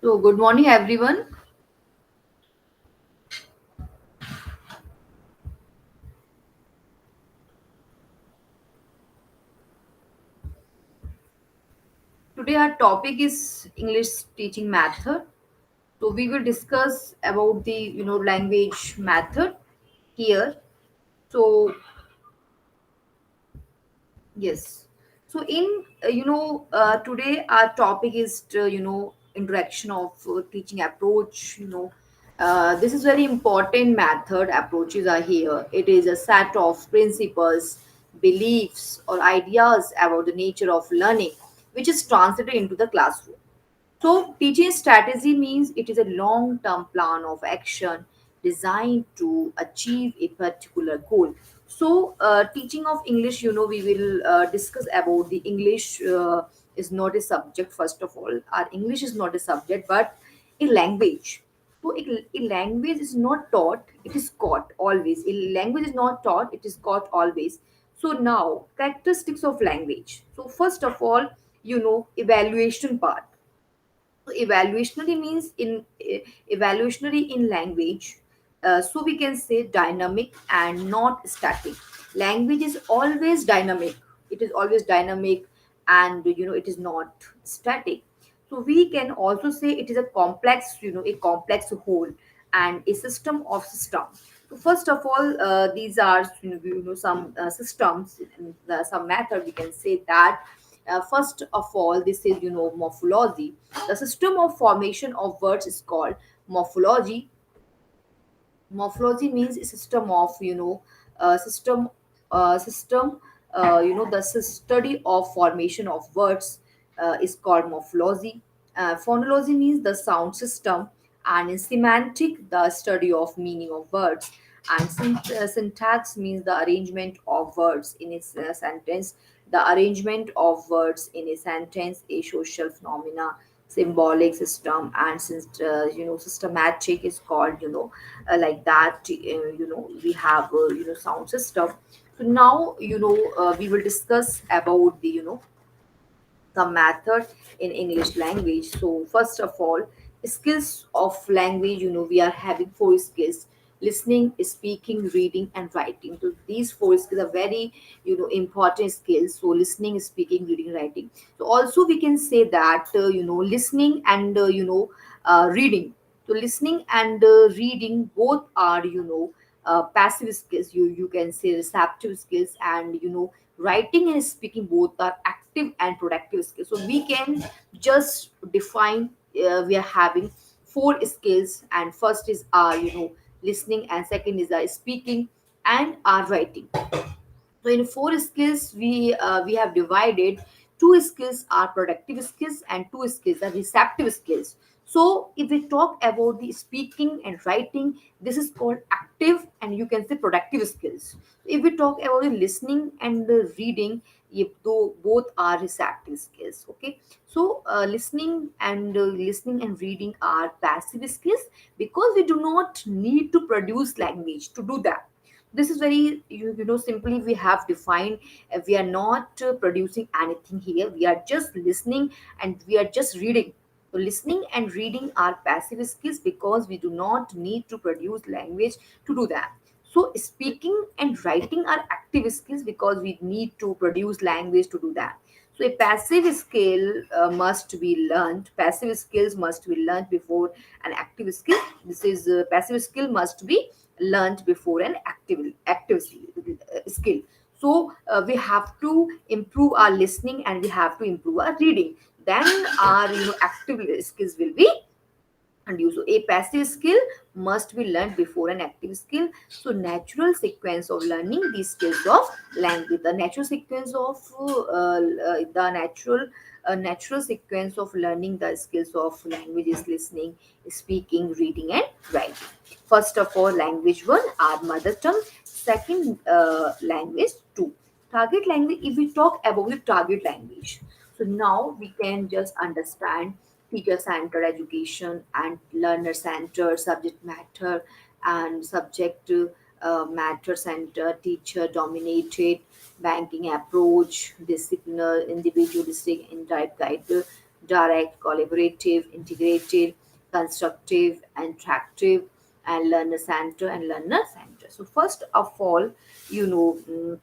So, good morning, everyone. Today, our topic is English teaching method. So, we will discuss about the language method here. So, yes. So, in today our topic is interaction of teaching approach. This is very important method approaches are here. It is a set of principles, beliefs, or ideas about the nature of learning, which is translated into the classroom. So, teaching strategy means it is a long term plan of action designed to achieve a particular goal. So, teaching of English, we will discuss about the English is not a subject, first of all. Our English is not a subject, but a language. So, a language is not taught, it is caught always. A language is not taught, it is caught always. So, now, characteristics of language. So, first of all, evaluation part. So evaluationary means evaluationary in language. So we can say dynamic and not static. Language is always dynamic. It is always dynamic, and it is not static. So we can also say it is a complex, a complex whole and a system of system. So first of all, these are some systems, some method we can say that first of all, this is morphology. The system of formation of words is called morphology. Morphology means a system of system the study of formation of words is called morphology. Phonology means the sound system, and in semantic the study of meaning of words, and syntax means the arrangement of words in its sentence. The arrangement of words in a sentence, a social phenomena, symbolic system, and since systematic is called like that. We have sound system. So now we will discuss about the the method in English language. So first of all, skills of language, we are having four skills: listening, speaking, reading, and writing. So these four skills are very important skills. So listening, speaking, reading, writing. So also we can say that listening and reading. So listening and reading both are passive skills. You can say receptive skills, and writing and speaking both are active and productive skills. So we can just define, we are having four skills, and first is our listening, and second is our speaking, and our writing. So in four skills, we have divided. Two skills are productive skills, and two skills are receptive skills. So if we talk about the speaking and writing, this is called active, and you can say productive skills. If we talk about the listening and the reading, if though both are receptive skills. Okay, so listening and reading are passive skills, because we do not need to produce language to do that. This is very simply we have defined. We are not producing anything here, we are just listening and we are just reading. So listening and reading are passive skills, because we do not need to produce language to do that. So speaking and writing are active skills, because we need to produce language to do that. So a passive skill must be learned. Passive skills must be learned before an active skill. This is passive skill must be learned before an active skill. So we have to improve our listening, and we have to improve our reading. Then our active skills will be and use. So a passive skill must be learned before an active skill. So natural sequence of learning these skills of language. The natural sequence of the natural sequence of learning the skills of language is listening, speaking, reading, and writing. First of all, language one, our mother tongue. Second, language two, target language. If we talk about the target language, so now we can just understand teacher centered education and learner centered subject matter, and subject matter centered teacher dominated banking approach, disciplinar individualistic indirect guide direct, collaborative, integrated, constructive, interactive, and learner center and learner center. So first of all, you know,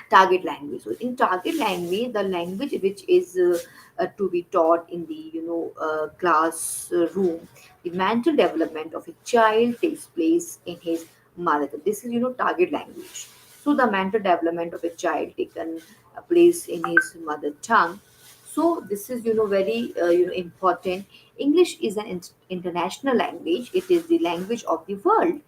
target language. So in target language, the language which is to be taught in the classroom, the mental development of a child takes place in his mother tongue. This is target language. So the mental development of a child taken place in his mother tongue. So this is very important. English is an international language. It is the language of the world.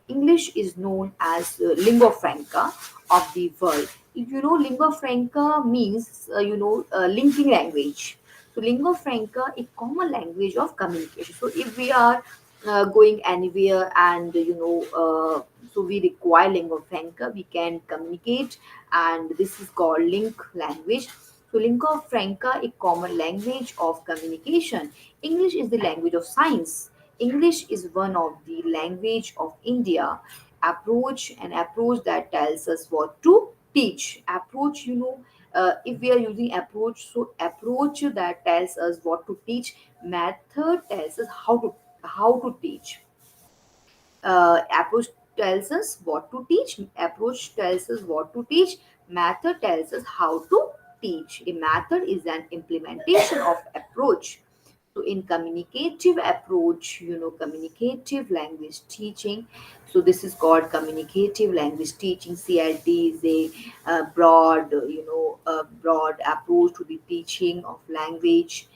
English is known as lingua franca of the world. If you know, lingua franca means linking language. So lingua franca, a common language of communication. So if we are going anywhere and so we require lingua franca, we can communicate, and this is called link language. So lingua franca, a common language of communication. English is the language of science. English is one of the language of India. Approach that tells us what to teach. Approach, if we are using approach, so approach that tells us what to teach. Method tells us how to teach. Approach tells us what to teach. Approach tells us what to teach. Method tells us how to teach. A method is an implementation of approach. So in communicative approach, communicative language teaching. So this is called communicative language teaching. CLT is a broad approach to the teaching of language.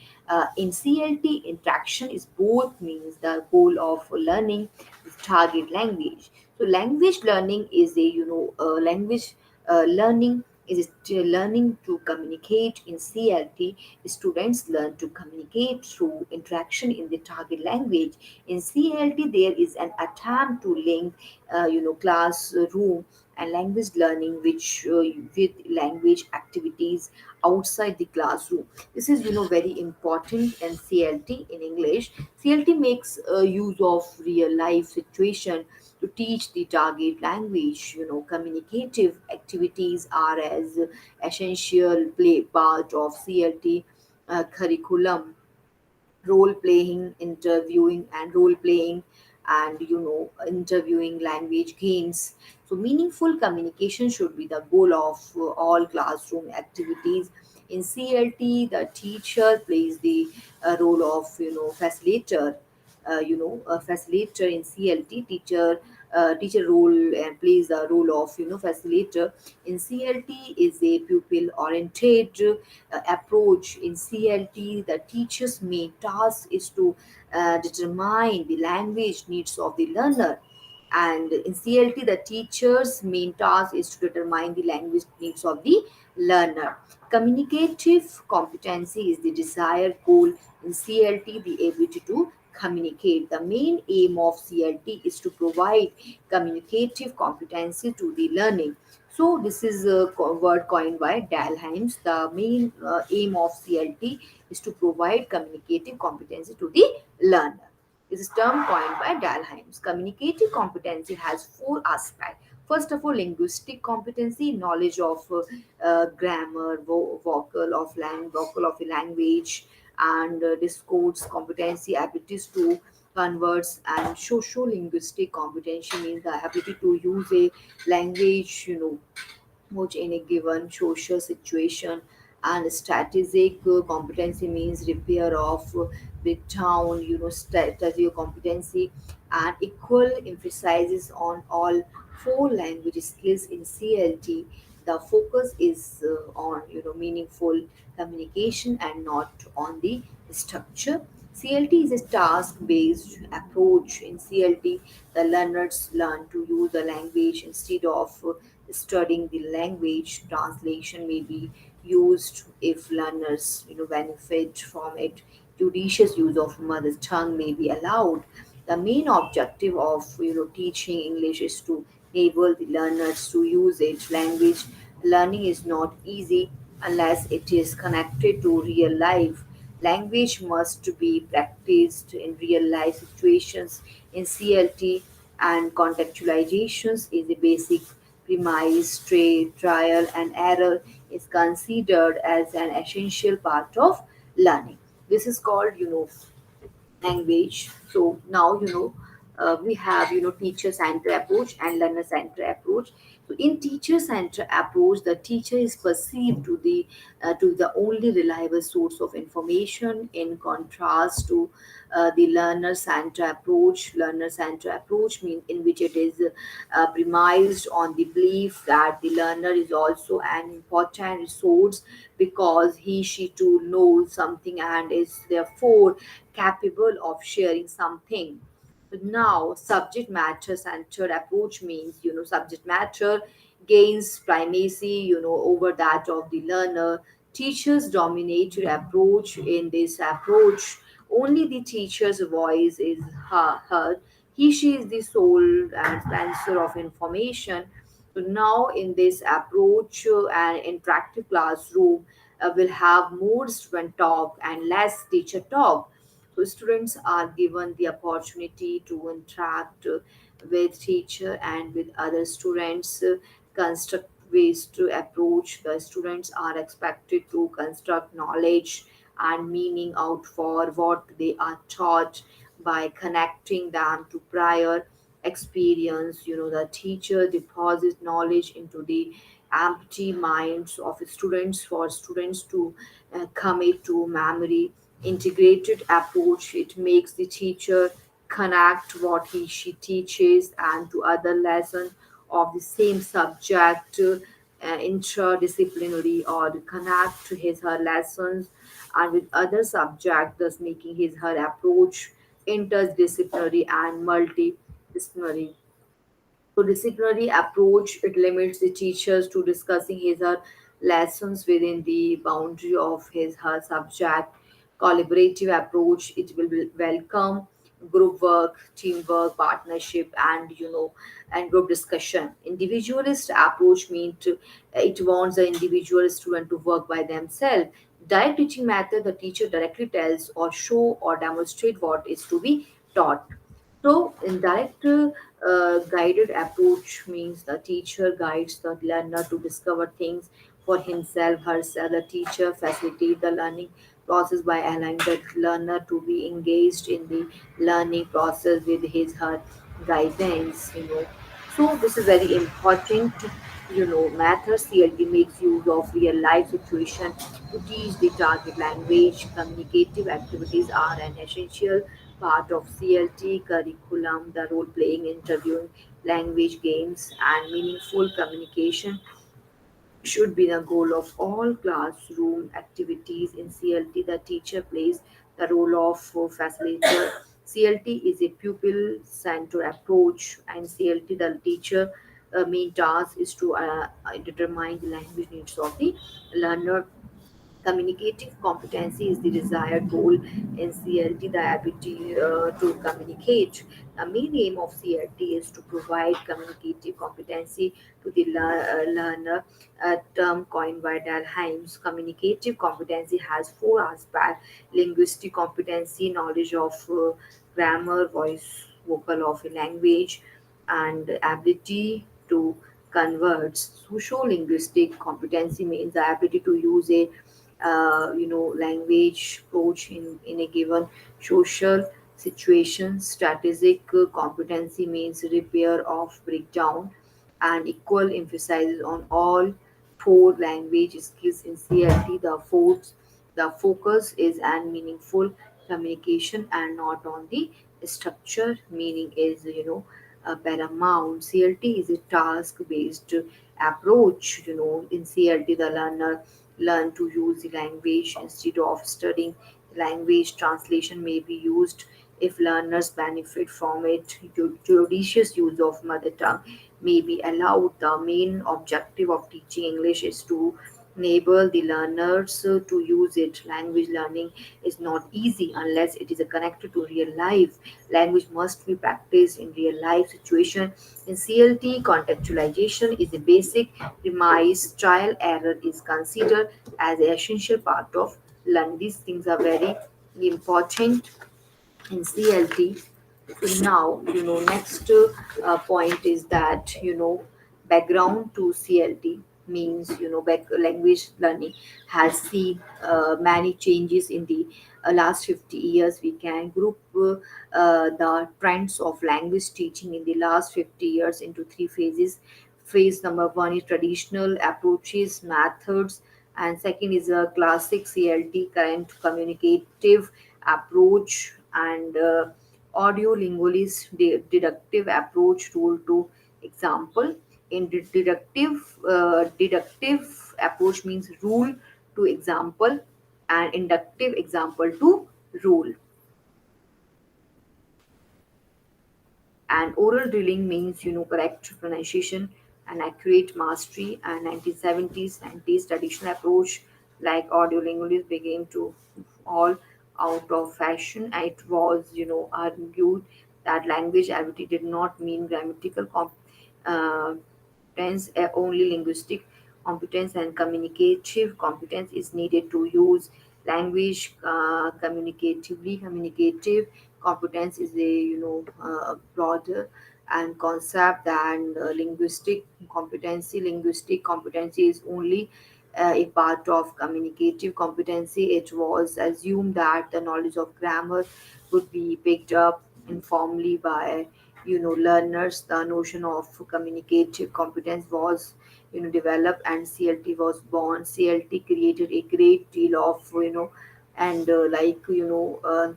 In CLT, interaction is both means the goal of learning is target language. So language learning is a language learning is learning to communicate. In CLT, students learn to communicate through interaction in the target language. In CLT, there is an attempt to link, classroom and language learning, which with language activities outside the classroom. This is very important in CLT. In English, CLT makes use of real life situation to teach the target language. Communicative activities are as essential play part of CLT curriculum. Role playing, interviewing, and role playing, and interviewing language games. So meaningful communication should be the goal of all classroom activities. In CLT, the teacher plays the role of facilitator. A facilitator in CLT, teacher role and plays the role of facilitator. In CLT is a pupil oriented approach. In CLT, the teacher's main task is to determine the language needs of the learner. And in CLT, the teacher's main task is to determine the language needs of the learner. Communicative competency is the desired goal in CLT, the ability to communicate. The main aim of CLT is to provide communicative competency to the learning. So this is a word coined by Dalheims. The main aim of CLT is to provide communicative competency to the learner. This is term coined by Dalheims. Communicative competency has four aspects. First of all, linguistic competency, knowledge of grammar, vocal of a language, and discourse competency, abilities to converse, and social linguistic competency means the ability to use a language, which in a given social situation. And strategic competency means repair of the town, strategic competency, and equal emphasizes on all four language skills. In CLT, the focus is on meaningful communication and not on the structure. CLT is a task-based approach. In CLT, the learners learn to use the language instead of studying the language. Translation may be used if learners benefit from it. Judicious use of mother tongue may be allowed. The main objective of teaching English is to enable the learners to use it. Language learning is not easy unless it is connected to real life. Language must be practiced in real life situations. In CLT, and contextualizations is a basic premise. Trial and error is considered as an essential part of learning. This is called, language. So now, we have, teacher center approach and learner center approach. So in teacher center approach, the teacher is perceived to the only reliable source of information, in contrast to the learner center approach. Learner center approach mean in which it is premised on the belief that the learner is also an important resource, because he she too knows something and is therefore capable of sharing something. Now, subject matter centered approach means, subject matter gains primacy, over that of the learner. Teachers dominate the approach. In this approach, only the teacher's voice is heard. She is the sole and dispenser of information. So now, in this approach, an interactive classroom will have more student talk and less teacher talk. So students are given the opportunity to interact with teacher and with other students, construct ways to approach. The students are expected to construct knowledge and meaning out for what they are taught by connecting them to prior experience. The teacher deposits knowledge into the empty minds of students for students to commit to memory. Integrated approach, it makes the teacher connect what he she teaches and to other lessons of the same subject, interdisciplinary, or connect to his her lessons and with other subject, thus making his her approach interdisciplinary and multidisciplinary. So disciplinary approach, it limits the teachers to discussing his or lessons within the boundary of his her subject. Collaborative approach, it will welcome group work, teamwork, partnership, and and group discussion. Individualist approach means it wants the individual student to work by themselves. Direct teaching method, the teacher directly tells or show or demonstrate what is to be taught. So, indirect guided approach means the teacher guides the learner to discover things for himself, herself. The teacher facilitates the learning process by allowing the learner to be engaged in the learning process with his her guidance. So, this is very important. Method CLT makes use of real life situation to teach the target language. Communicative activities are an essential part of CLT curriculum. The role playing, interviewing, language games, and meaningful communication should be the goal of all classroom activities. In CLT, the teacher plays the role of facilitator. CLT is a pupil centered approach, and CLT, the teacher main task is to determine the language needs of the learner. Communicative competency is the desired goal in CLT, the ability to communicate. The main aim of CLT is to provide communicative competency to the learner, a term coined by Dalheims. Communicative competency has four aspects: linguistic competency, knowledge of grammar, voice, vocal of a language, and ability to convert. Social linguistic competency means the ability to use a language approach in a given social situation. Strategic competency means repair of breakdown, and equal emphasis on all four language skills in CLT. The focus is on meaningful communication and not on the structure. Meaning is a paramount. CLT is a task based approach. In CLT, the learner learn to use the language instead of studying language. Translation may be used if learners benefit from it. Judicious use of mother tongue may be allowed. The main objective of teaching English is to enable the learners to use it. Language learning is not easy unless it is connected to real life. Language must be practiced in real life situation. In CLT, contextualization is a basic premise. Trial error is considered as an essential part of learning. These things are very important in CLT. So now, next point is that, background to CLT. means, back language learning has seen many changes in the last 50 years. We can group the trends of language teaching in the last 50 years into three phases. Phase number one is traditional approaches, methods, and second is a classic CLT, current communicative approach, and audio linguist deductive approach, rule to example. In deductive approach means rule to example, and inductive example to rule. And oral drilling means, correct pronunciation and accurate mastery. And 1970s 90s traditional approach like audio linguists began to fall out of fashion. It was, argued that language ability did not mean grammatical uh, competence, only linguistic competence and communicative competence is needed to use language communicatively. Communicative competence is a, broader and concept than linguistic competency. Linguistic competency is only a part of communicative competency. It was assumed that the knowledge of grammar would be picked up informally by, learners. The notion of communicative competence was, developed, and CLT was born. CLT created a great deal of, and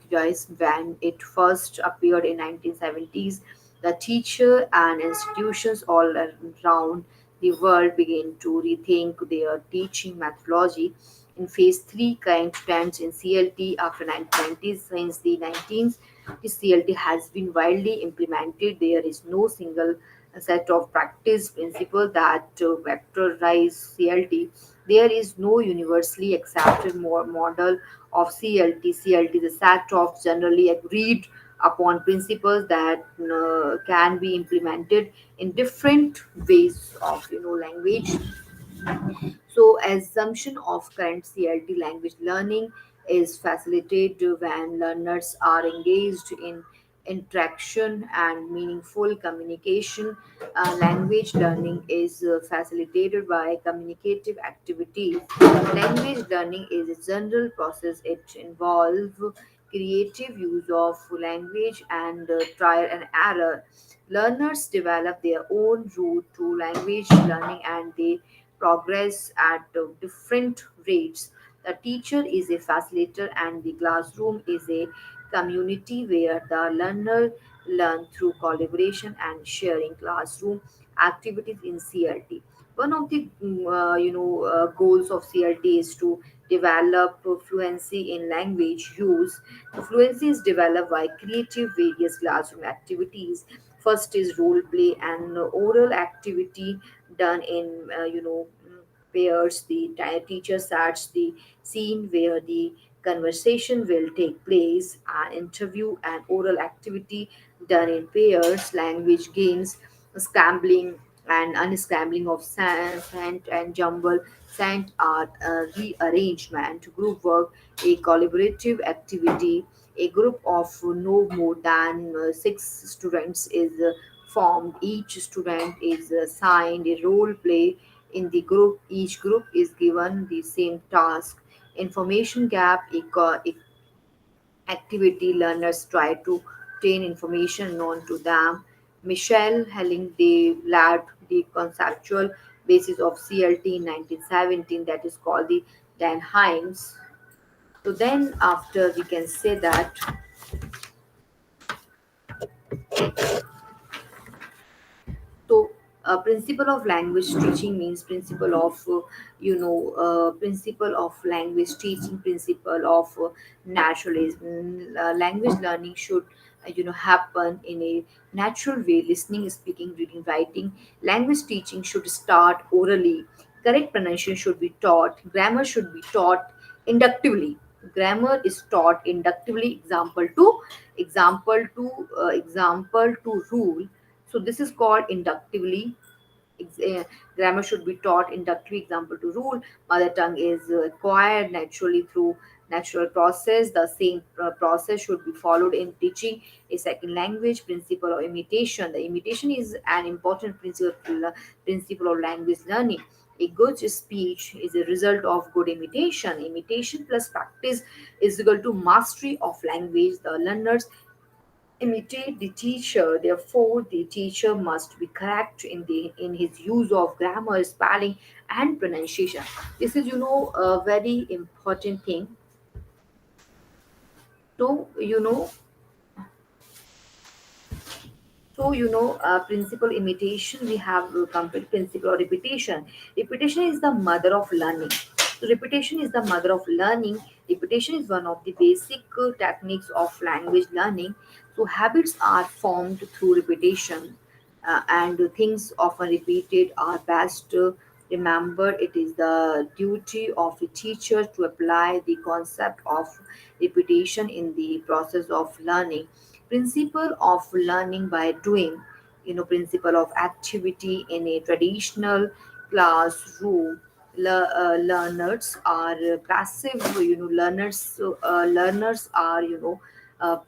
guys, when it first appeared in 1970s, the teacher and institutions all around the world began to rethink their teaching methodology. In phase 3, current trends in CLT after 1990s. Since the 19th, the CLT has been widely implemented. There is no single set of practice principles that vectorize CLT. There is no universally accepted model of CLT. CLT is a set of generally agreed upon principles that can be implemented in different ways of, language. So, assumption of current CLT language learning is facilitated when learners are engaged in interaction and meaningful communication. Language learning is facilitated by communicative activities. Language learning is a general process. It involves creative use of language and trial and error. Learners develop their own route to language learning, and they progress at different rates. The teacher is a facilitator, and the classroom is a community where the learner learn through collaboration and sharing. Classroom activities in CLT. One of the goals of CLT is to develop fluency in language use. The fluency is developed by creative various classroom activities. First is role play and oral activity done in, pairs. The teacher sets the scene where the conversation will take place. An interview and oral activity done in pairs. Language games, scrambling and unscrambling of scent and jumble scent art, rearrangement. Group work, a collaborative activity. A group of no more than 6 students is formed. Each student is assigned a role play in the group. Each group is given the same task. Information gap, activity. Learners try to obtain information known to them. Michelle Helling they laid the conceptual basis of CLT in 1917, that is called the Danheims. So then after we can say that, so, principle of language teaching means principle of, principle of language teaching, principle of naturalism. Language learning should, happen in a natural way. Listening, speaking, reading, writing. Language teaching should start orally. Correct pronunciation should be taught. Grammar should be taught inductively. Grammar is taught inductively. Example to rule. So this is called inductively. Grammar should be taught inductively. Example to rule. Mother tongue is acquired naturally through natural process. The same process should be followed in teaching a second language. Principle of imitation. The imitation is an important principle of language learning. A good speech is a result of good imitation. Imitation plus practice is equal to mastery of language. The learners imitate the teacher, therefore the teacher must be correct in his use of grammar, spelling, and pronunciation. This is, a very important thing. So, principal imitation, we have complete principle of repetition. Repetition is the mother of learning. So repetition is the mother of learning. Repetition is one of the basic techniques of language learning. So habits are formed through repetition, and things often repeated are best remembered. It is the duty of a teacher to apply the concept of repetition in the process of learning. Principle of learning by doing, principle of activity in a traditional classroom. Learners are passive, learners are,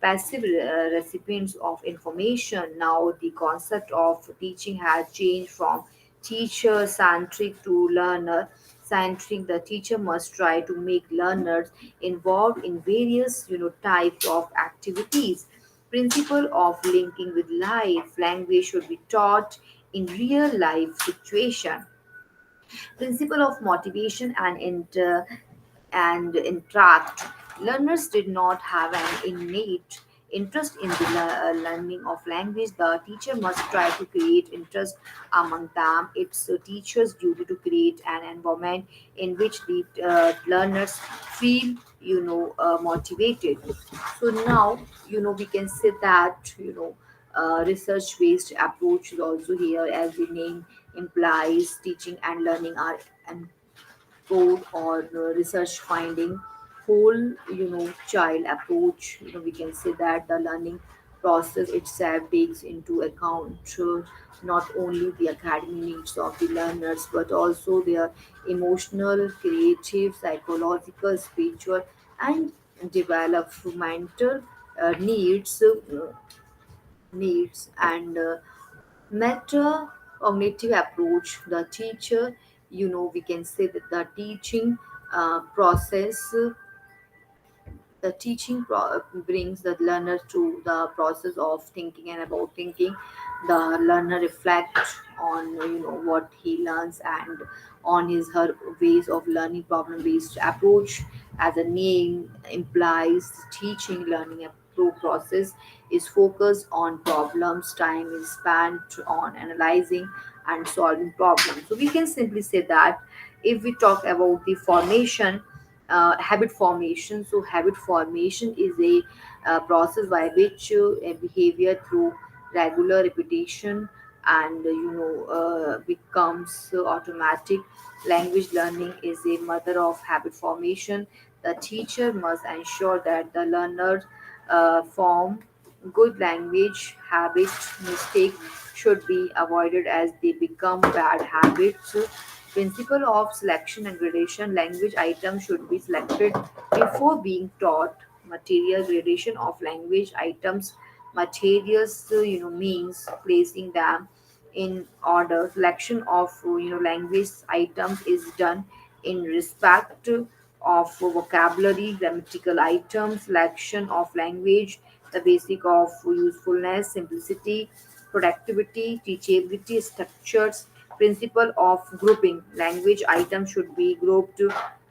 passive recipients of information. Now the concept of teaching has changed from teacher centric to learner centric. The teacher must try to make learners involved in various, types of activities. Principle of linking with life. Language should be taught in real life situation. Principle of motivation and interact. Learners did not have an innate interest in the learning of language. The teacher must try to create interest among them. It's a teacher's duty to create an environment in which the learners feel, motivated. So now, we can say that, research based approach is also here, as the name implies. Teaching and learning are code or research finding whole, child approach. We can say that the learning process itself takes into account not only the academic needs of the learners but also their emotional, creative, psychological, spiritual, and developmental needs and meta cognitive approach. The teacher, we can say that process the brings the learner to the process of thinking and about thinking. The learner reflects on, what he learns and on his her ways of learning. Problem based approach, as the name implies, teaching learning process is focused on problems. Time is spent on analyzing and solving problems. So we can simply say that if we talk about the formation, habit formation. So habit formation is a process by which a behavior through regular repetition and, becomes automatic. Language learning is a mother of habit formation. The teacher must ensure that the learner form good language habits. Mistake should be avoided as they become bad habits. Principle of selection and gradation. Language items should be selected before being taught. Material gradation of language items. Materials, means placing them in order. Selection of, language items is done in respect of vocabulary, grammatical items. Selection of language, the basic of usefulness, simplicity, productivity, teachability, structures. Principle of grouping. Language items should be grouped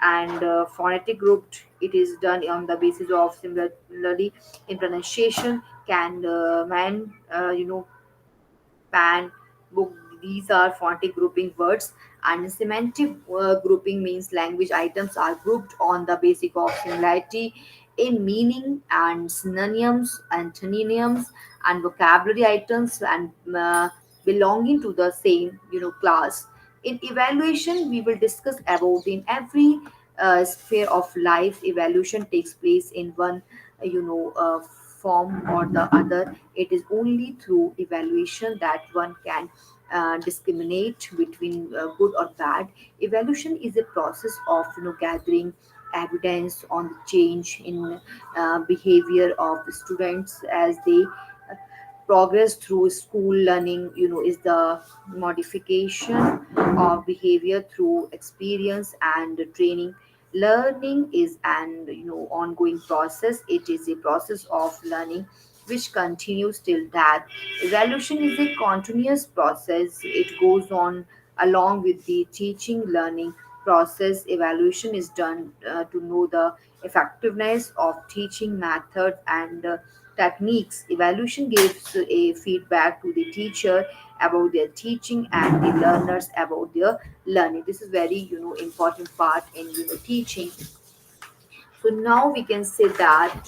and phonetic grouped. It is done on the basis of similarly in pronunciation. Can, man, pan, book. These are phonetic grouping words. And semantic grouping means language items are grouped on the basis of similarity in meaning and synonyms, antonyms, and vocabulary items and belonging to the same, class. In evaluation, we will discuss about in every sphere of life. Evaluation takes place in one, form or the other. It is only through evaluation that one can discriminate between good or bad. Evaluation is a process of, gathering evidence on the change in behavior of the students as they progress through school learning. Is the modification of behavior through experience and training. Learning is an ongoing process. It is a process of learning which continues till that. Evaluation is a continuous process. It goes on along with the teaching learning process. Evaluation is done to know the effectiveness of teaching methods and techniques. Evaluation gives a feedback to the teacher about their teaching and the learners about their learning. This is very important part in teaching. So now we can say that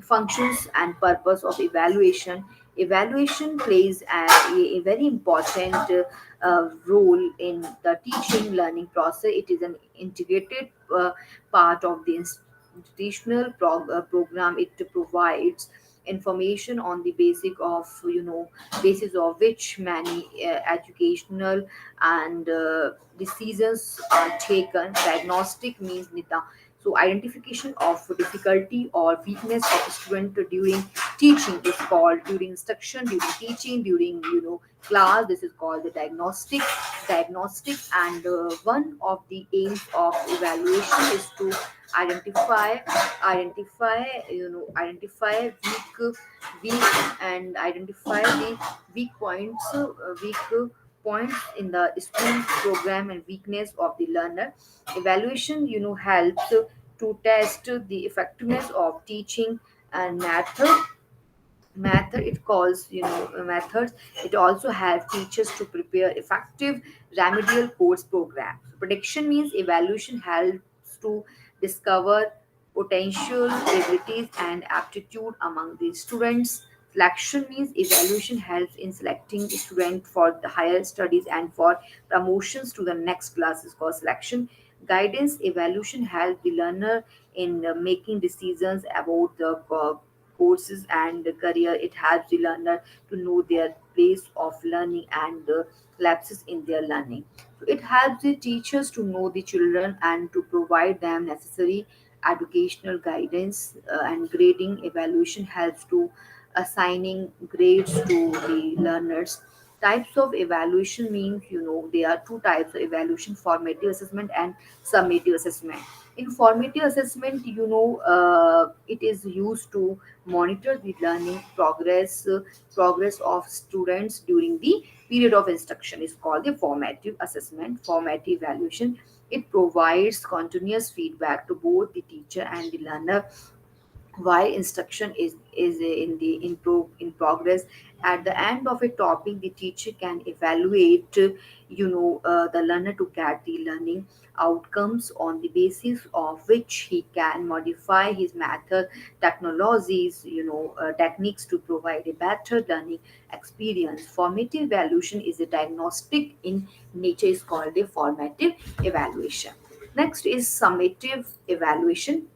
functions and purpose of evaluation. Evaluation plays a very important role in the teaching learning process. It is an integrated part of the institutional program. It provides information on the basis of which many educational and decisions are taken. Diagnostic means Nita. So identification of difficulty or weakness of a student during teaching is called, during instruction, during teaching, during class. This is called the diagnostic. And one of the aims of evaluation is to identify identify weak and identify the weak points weak points in the school program and weakness of the learner. Evaluation helps to test the effectiveness of teaching and method it calls methods. It also helps teachers to prepare effective remedial course programs. Prediction means evaluation helps to discover potential abilities and aptitude among the students. Selection means evaluation helps in selecting a student for the higher studies and for promotions to the next class is called selection. Guidance evaluation helps the learner in making decisions about the courses and career. It helps the learner to know their place of learning and lapses in their learning. So it helps the teachers to know the children and to provide them necessary educational guidance. And grading evaluation helps to assigning grades to the learners. Types of evaluation means there are two types of evaluation: formative assessment and summative assessment. In formative assessment, it is used to monitor the learning progress of students during the period of instruction is called the formative assessment. Formative evaluation, it provides continuous feedback to both the teacher and the learner while instruction is in progress. At the end of a topic, the teacher can evaluate the learner to get the learning outcomes on the basis of which he can modify his method, technologies, techniques to provide a better learning experience. Formative evaluation is a diagnostic in nature, is called a formative evaluation. Next is summative evaluation.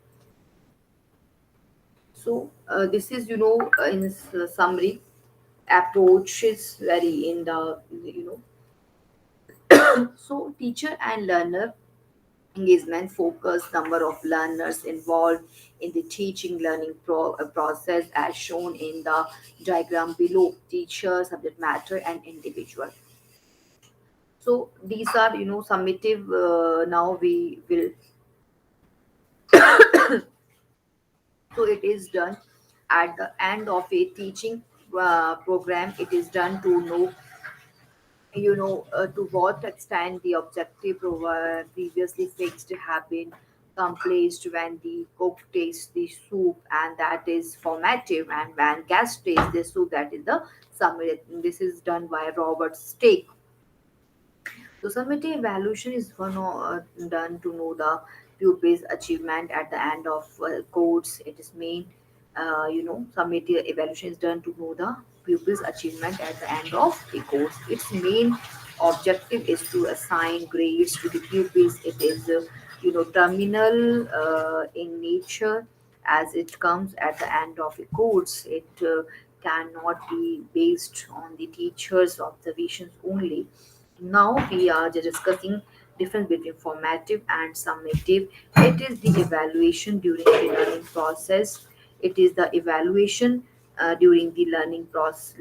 So this is, in summary, approach is very in the, so teacher and learner engagement focus number of learners involved in the teaching learning process as shown in the diagram below: teacher, subject matter, and individual. So these are, summative. Now we will, so it is done at the end of a teaching program. It is done to know to what extent the objective previously fixed have been accomplished when the cook tastes the soup, and that is formative, and when guest tastes the soup, that is the summary. This is done by Robert Stake. So summative evaluation is done to know the pupil's achievement at the end of course. It is main, summative evaluation is done to know the pupil's achievement at the end of the course. Its main objective is to assign grades to the pupils. It is, terminal in nature, as it comes at the end of a course. It cannot be based on the teacher's observations only. Now we are just discussing difference between formative and summative. It is the evaluation during the learning process. It is the evaluation during the learning process.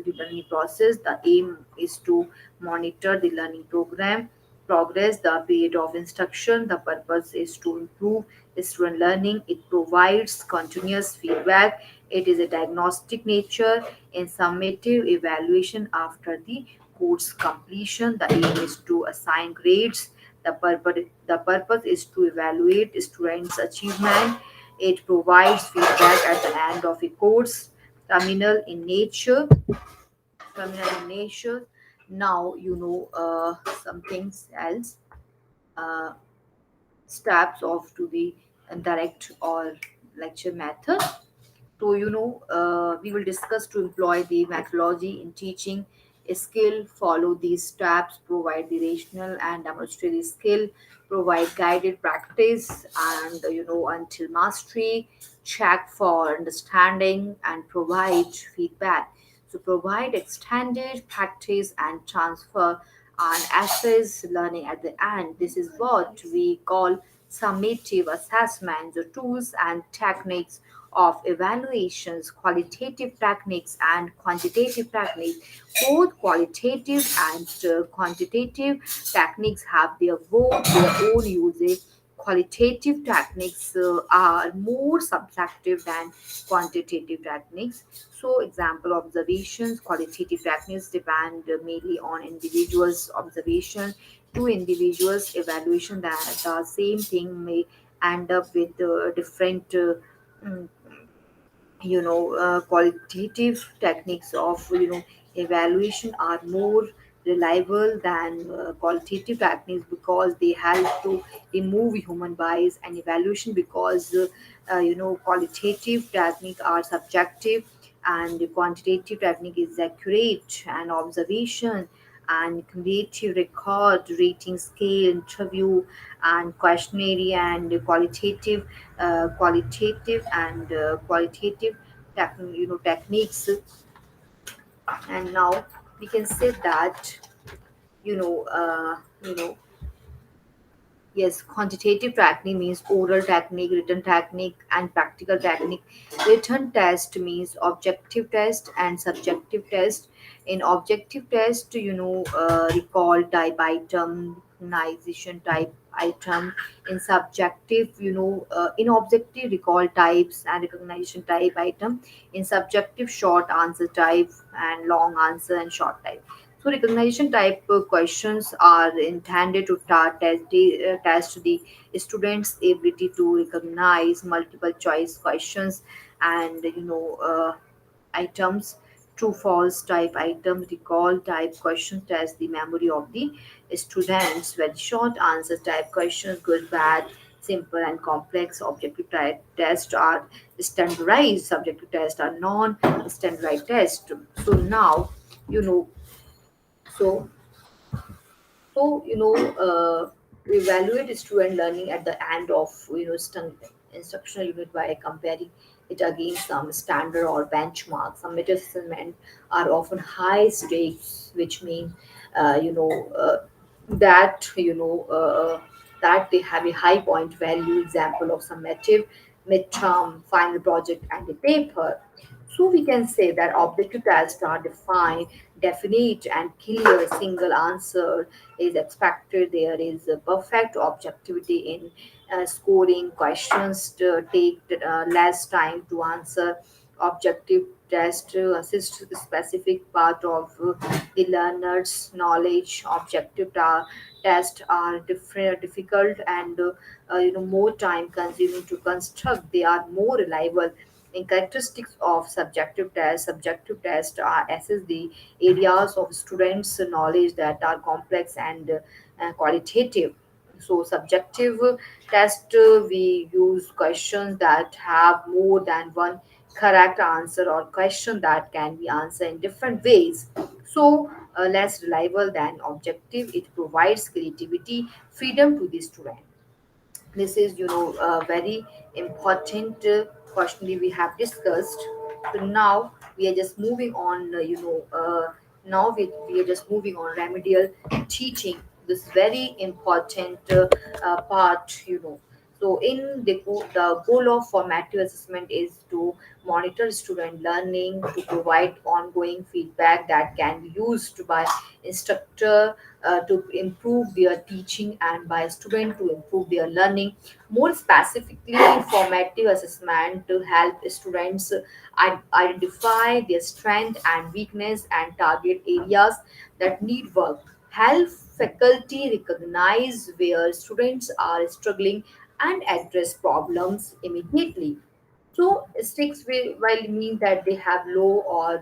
The aim is to monitor the learning program progress, the period of instruction. The purpose is to improve student learning. It provides continuous feedback. It is a diagnostic nature in summative evaluation after the course completion. The aim is to assign grades. The purpose is to evaluate students' achievement. It provides feedback at the end of a course. Terminal in nature. Terminal in nature. Now you know some things else. Uh, Steps of to the direct or lecture method. So, we will discuss to employ the methodology in teaching a skill, follow these steps, provide the rational and demonstrate the skill, provide guided practice, and, until mastery, check for understanding, and provide feedback. So, provide extended practice and transfer and assess learning at the end. This is what we call summative assessment, the tools and techniques of evaluations, qualitative techniques and quantitative techniques. Both qualitative and quantitative techniques have their own usage. Qualitative techniques are more subjective than quantitative techniques. So, example observations, qualitative techniques depend mainly on individuals' observation. Two individuals' evaluation that the same thing may end up with different mm, qualitative techniques of evaluation are more reliable than qualitative techniques because they help to remove human bias and evaluation because qualitative technique are subjective and the quantitative technique is accurate and observation and creative record rating scale interview and questionnaire and qualitative techniques. And now we can say that you know uh, you know yes, quantitative technique means oral technique, written technique, and practical technique. Written test means objective test and subjective test. In objective test, recall type item, recognition type item. In subjective, in objective, recall types and recognition type item. In subjective, short answer type and long answer and short type. So recognition type questions are intended to test the student's ability to recognize multiple choice questions and items. True false type item recall type questions test the memory of the students, where short answer type questions good bad simple and complex objective type tests are standardized, subjective tests are non-standardized tests. So now you know so we evaluate student learning at the end of instructional unit by comparing it against some standard or benchmark. Some meta assessment are often high stakes, which mean that that they have a high point value. Example of summative, midterm, final project, and a paper. So we can say that objective tests are defined, definite, and clear. Single answer is expected. There is a perfect objectivity in scoring. Questions to take less time to answer. Objective test to assist the specific part of the learner's knowledge. Tests are difficult and more time consuming to construct. They are more reliable. In characteristics of subjective tests are assess the areas of students' knowledge that are complex and qualitative. So, subjective test, we use questions that have more than one correct answer or question that can be answered in different ways. So, less reliable than objective, it provides creativity, freedom to the student. This is a very important question we have discussed. So now we are just moving on now we are just moving on remedial teaching. This very important part. So, the goal of formative assessment is to monitor student learning, to provide ongoing feedback that can be used by instructor to improve their teaching and by student to improve their learning. More specifically, formative assessment to help students identify their strength and weakness and target areas that need work. Help faculty recognize where students are struggling and address problems immediately. So sticks will mean that they have low or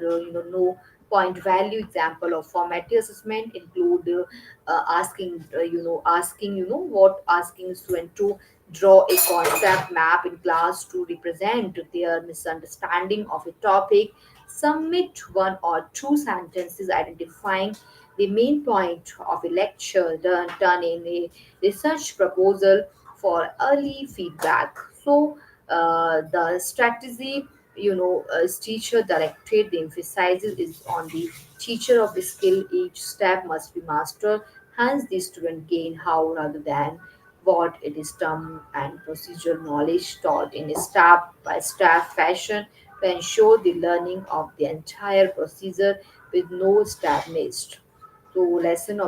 no point value. Example of formative assessment include asking what asking student to draw a concept map in class to represent their misunderstanding of a topic. Submit one or two sentences identifying the main point of a lecture. Done in a research proposal for early feedback. So the strategy, as teacher directed, the emphasizes is on the teacher of the skill. Each step must be mastered. Hence, the student gain how rather than what it is term and procedural knowledge taught in a step by step fashion to ensure the learning of the entire procedure with no step missed. So, lesson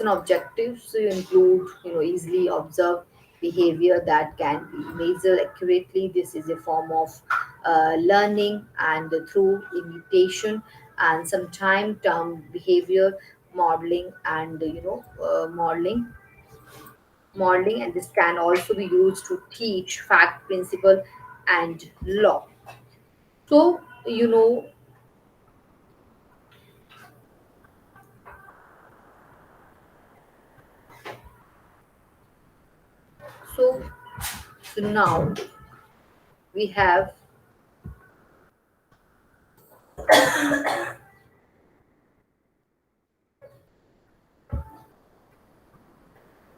objectives include, easily observed behavior that can be measured accurately. This is a form of learning and through imitation and sometime term behavior modeling and modeling, and this can also be used to teach fact, principle, and law. So so so now we have.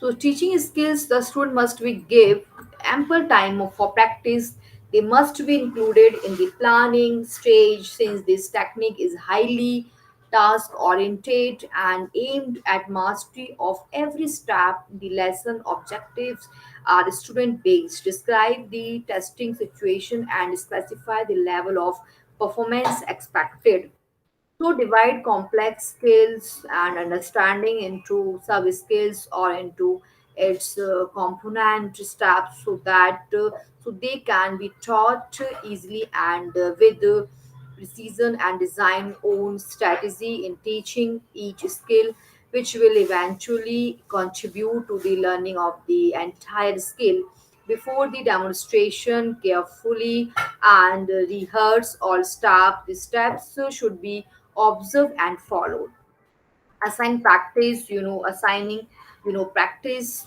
So teaching skills, the student must be give ample time for practice. They must be included in the planning stage since this technique is highly task oriented and aimed at mastery of every step. The lesson objectives are student based. Describe the testing situation and specify the level of performance expected. So divide complex skills and understanding into sub skills or into its component steps so that so they can be taught easily and with precision, and design own strategy in teaching each skill which will eventually contribute to the learning of the entire skill. Before the demonstration, carefully and rehearse all step. The steps should be observed and followed. Assigning practice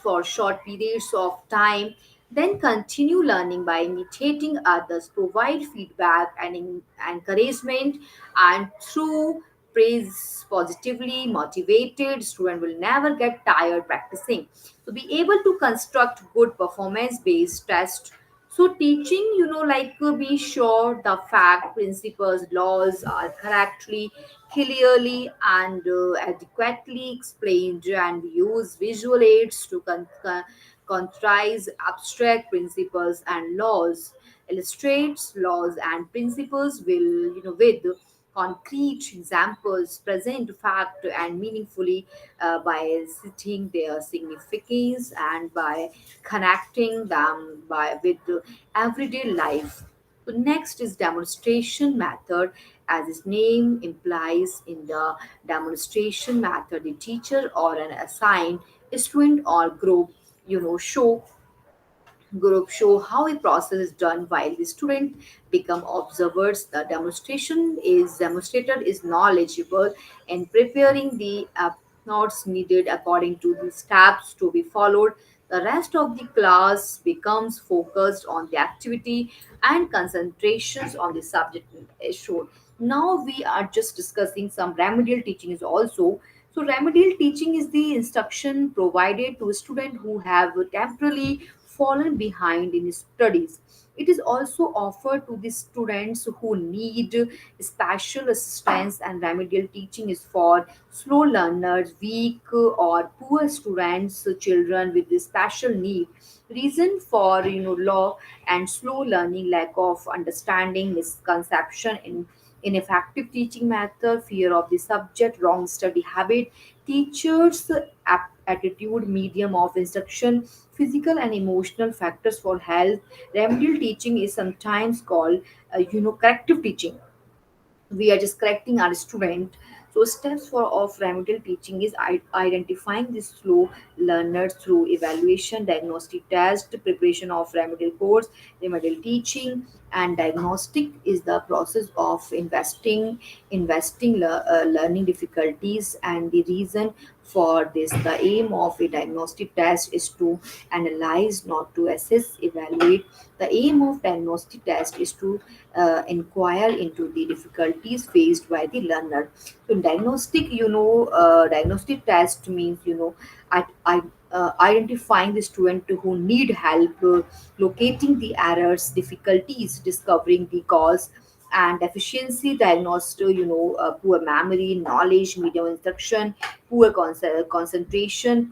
for short periods of time, then continue learning by imitating others, provide feedback and encouragement, and through praise positively motivated student will never get tired practicing. To be able to construct good performance based test. So teaching, be sure the fact, principles, laws are correctly, clearly, and adequately explained, and use visual aids to contrast abstract principles and laws. Illustrates laws and principles will, with concrete examples, present fact and meaningfully by citing their significance and by connecting them with everyday life. So next is demonstration method. As its name implies, in the demonstration method, the teacher or an assigned student or group show how a process is done while the student become observers. The demonstrator is knowledgeable in preparing the notes needed according to the steps to be followed. The rest of the class becomes focused on the activity and concentrations on the subject assured. Now we are just discussing some remedial teaching is also. So remedial teaching is the instruction provided to a student who have temporarily fallen behind in studies. It is also offered to the students who need special assistance, and remedial teaching is for slow learners, weak or poor students, children with the special need. Reason for law and slow learning: lack of understanding, misconception in ineffective teaching method, fear of the subject, wrong study habit, teachers attitude, medium of instruction, physical and emotional factors for health. Remedial teaching is sometimes called corrective teaching. We are just correcting our student. So steps for of remedial teaching is identifying the slow learners through evaluation, diagnostic test, preparation of remedial course. Remedial teaching and diagnostic is the process of investing learning difficulties and the reason for this. The aim of a diagnostic test is to analyze, not to assess, evaluate. The aim of diagnostic test is to inquire into the difficulties faced by the learner. So diagnostic test means identifying the student who need help, locating the errors, difficulties, discovering the cause and deficiency. Diagnosed, poor memory, knowledge, medium instruction, poor concentration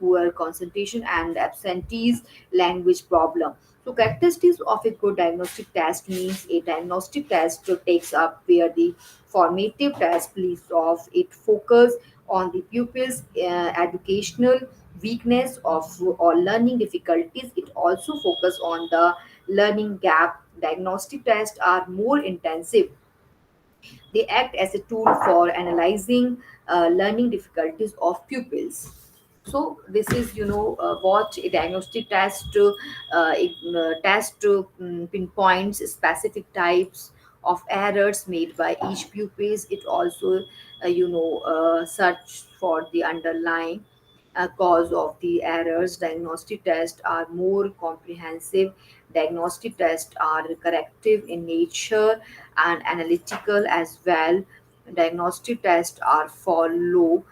and absentees, language problem. So characteristics of a good diagnostic test means a diagnostic test takes up where the formative test leaves off. It focus on the pupils' educational weakness of or learning difficulties. It also focus on the learning gap. Diagnostic tests are more intensive. They act as a tool for analyzing learning difficulties of pupils. So this is what a diagnostic test pinpoints specific types of errors made by each pupils. It also search for the underlying cause of the errors. Diagnostic tests are more comprehensive. Diagnostic tests are corrective in nature and analytical as well. Diagnostic tests are for low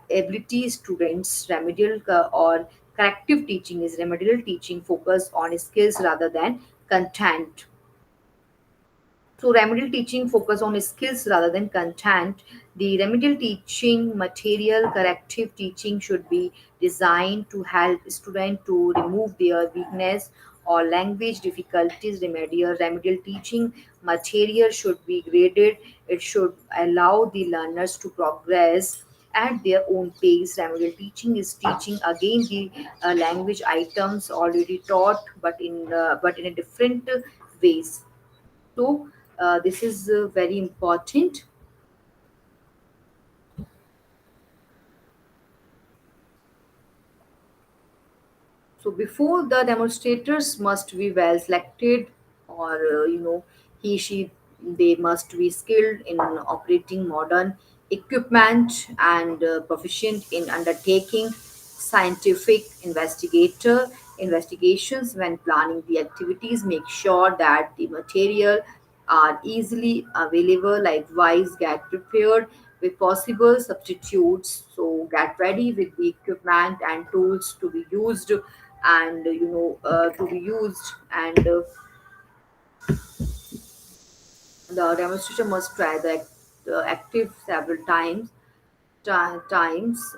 ability students. Remedial or corrective teaching is remedial teaching focus on skills rather than content. So remedial teaching focus on skills rather than content. The remedial teaching material, corrective teaching should be designed to help students to remove their weakness or language difficulties. Remedial teaching material should be graded. It should allow the learners to progress at their own pace. Remedial teaching is teaching again the language items already taught, but in a different ways. So this is very important. So before the demonstrators must be well selected, or he she they must be skilled in operating modern equipment and proficient in undertaking scientific investigations. When planning the activities, make sure that the material are easily available. Likewise, get prepared with possible substitutes. So get ready with the equipment and tools to be used, and the demonstrator must try the active several times,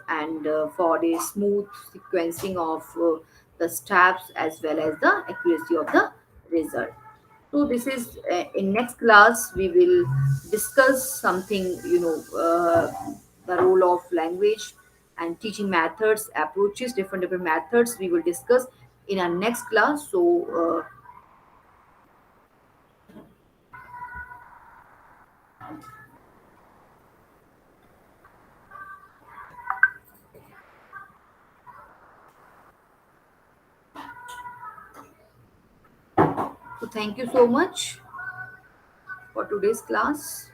and for the smooth sequencing of the steps as well as the accuracy of the result. So this is in next class we will discuss something, the role of language and teaching methods, approaches, different methods we will discuss in our next class. So thank you so much for today's class.